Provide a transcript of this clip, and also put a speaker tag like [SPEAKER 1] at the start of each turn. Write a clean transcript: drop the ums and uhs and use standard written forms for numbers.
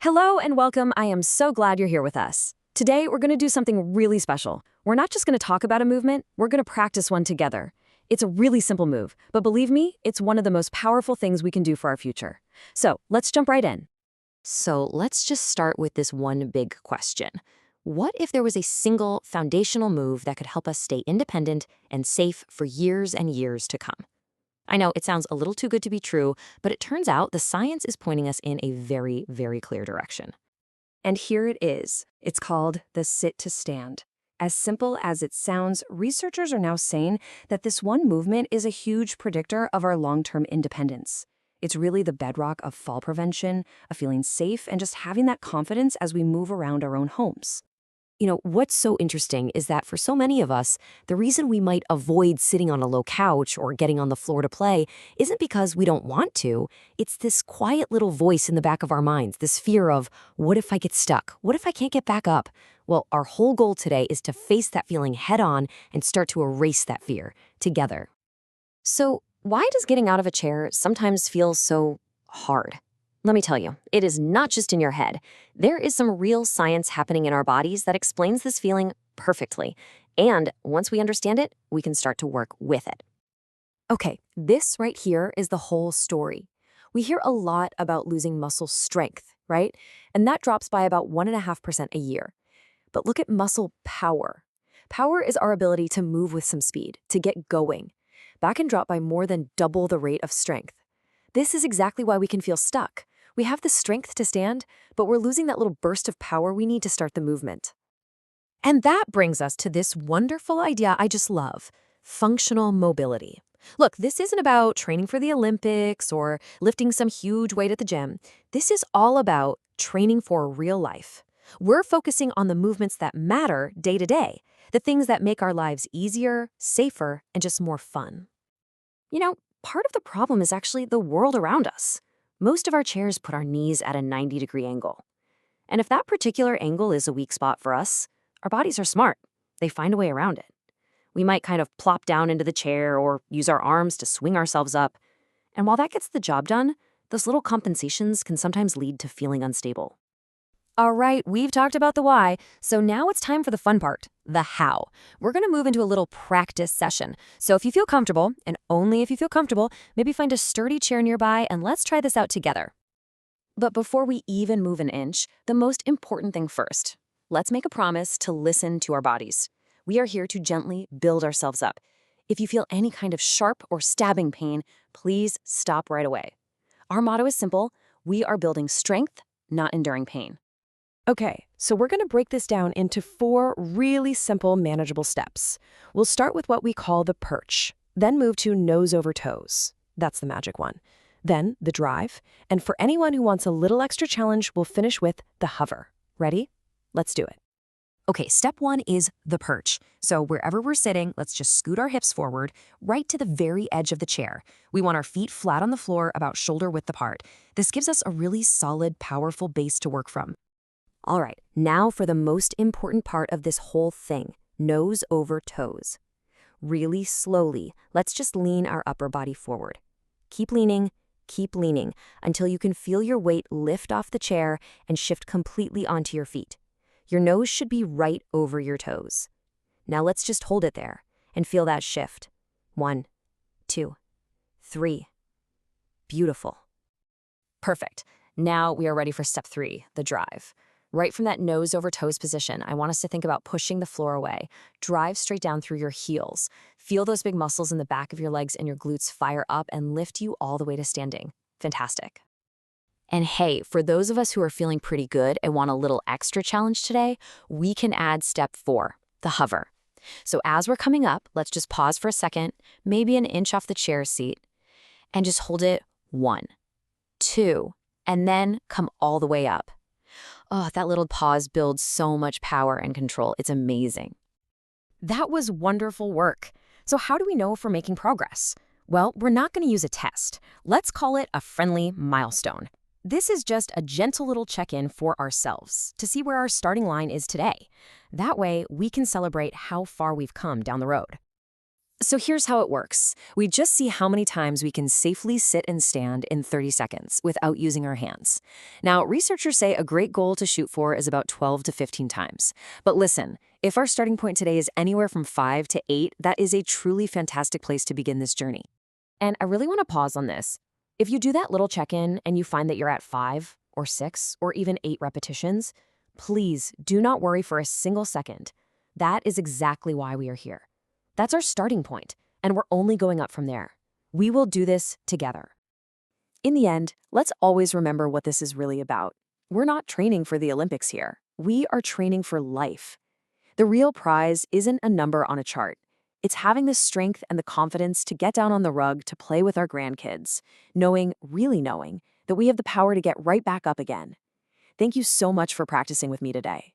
[SPEAKER 1] Hello and welcome. I am so glad you're here with us. Today, we're going to do something really special. We're not just going to talk about a movement, we're going to practice one together. It's a really simple move, but believe me, it's one of the most powerful things we can do for our future. So let's jump right in.
[SPEAKER 2] So let's just start with this one big question. What if there was a single foundational move that could help us stay independent and safe for years and years to come? I know it sounds a little too good to be true, but it turns out the science is pointing us in a very, very clear direction.
[SPEAKER 3] And here it is. It's called the sit to stand. As simple as it sounds, researchers are now saying that this one movement is a huge predictor of our long-term independence. It's really the bedrock of fall prevention, of feeling safe, and just having that confidence as we move around our own homes.
[SPEAKER 2] You know, what's so interesting is that for so many of us, the reason we might avoid sitting on a low couch or getting on the floor to play isn't because we don't want to. It's this quiet little voice in the back of our minds, this fear of, what if I get stuck? What if I can't get back up? Well, our whole goal today is to face that feeling head on and start to erase that fear together.
[SPEAKER 1] So, why does getting out of a chair sometimes feel so hard? Let me tell you, it is not just in your head. There is some real science happening in our bodies that explains this feeling perfectly. And once we understand it, we can start to work with it. Okay, this right here is the whole story. We hear a lot about losing muscle strength, right? And that drops by about 1.5% a year. But look at muscle power. Power is our ability to move with some speed, to get going. That can drop by more than double the rate of strength. This is exactly why we can feel stuck. We have the strength to stand, but we're losing that little burst of power we need to start the movement. And that brings us to this wonderful idea I just love, functional mobility. Look, this isn't about training for the Olympics or lifting some huge weight at the gym. This is all about training for real life. We're focusing on the movements that matter day to day, the things that make our lives easier, safer, and just more fun. You know, part of the problem is actually the world around us. Most of our chairs put our knees at a 90-degree angle. And if that particular angle is a weak spot for us, our bodies are smart. They find a way around it. We might kind of plop down into the chair or use our arms to swing ourselves up. And while that gets the job done, those little compensations can sometimes lead to feeling unstable. All right, we've talked about the why, so now it's time for the fun part, the how. We're going to move into a little practice session. So if you feel comfortable, and only if you feel comfortable, maybe find a sturdy chair nearby and let's try this out together. But before we even move an inch, the most important thing first. Let's make a promise to listen to our bodies. We are here to gently build ourselves up. If you feel any kind of sharp or stabbing pain, please stop right away. Our motto is simple. We are building strength, not enduring pain.
[SPEAKER 3] Okay, so we're going to break this down into 4 really simple, manageable steps. We'll start with what we call the perch, then move to nose over toes. That's the magic one. Then the drive, and for anyone who wants a little extra challenge, we'll finish with the hover. Ready? Let's do it.
[SPEAKER 2] Okay, step 1 is the perch. So wherever we're sitting, let's just scoot our hips forward, right to the very edge of the chair. We want our feet flat on the floor, about shoulder width apart. This gives us a really solid, powerful base to work from. All right, now for the most important part of this whole thing, nose over toes. Really slowly, let's just lean our upper body forward. Keep leaning until you can feel your weight lift off the chair and shift completely onto your feet. Your nose should be right over your toes. Now let's just hold it there and feel that shift. 1, 2, 3. Beautiful. Perfect. Now we are ready for step 3, the drive. Right from that nose over toes position, I want us to think about pushing the floor away. Drive straight down through your heels. Feel those big muscles in the back of your legs and your glutes fire up and lift you all the way to standing. Fantastic. And hey, for those of us who are feeling pretty good and want a little extra challenge today, we can add step 4, the hover. So as we're coming up, let's just pause for a second, maybe an inch off the chair seat, and just hold it 1, 2, and then come all the way up. Oh, that little pause builds so much power and control. It's amazing.
[SPEAKER 1] That was wonderful work. So how do we know if we're making progress? Well, we're not going to use a test. Let's call it a friendly milestone. This is just a gentle little check-in for ourselves to see where our starting line is today. That way, we can celebrate how far we've come down the road.
[SPEAKER 2] So here's how it works. We just see how many times we can safely sit and stand in 30 seconds without using our hands. Now, researchers say a great goal to shoot for is about 12 to 15 times. But listen, if our starting point today is anywhere from 5 to 8, that is a truly fantastic place to begin this journey.
[SPEAKER 1] And I really want to pause on this. If you do that little check-in and you find that you're at 5 or 6 or even 8 repetitions, please do not worry for a single second. That is exactly why we are here. That's our starting point, and we're only going up from there. We will do this together. In the end, let's always remember what this is really about. We're not training for the Olympics here. We are training for life. The real prize isn't a number on a chart. It's having the strength and the confidence to get down on the rug to play with our grandkids, really knowing, that we have the power to get right back up again. Thank you so much for practicing with me today.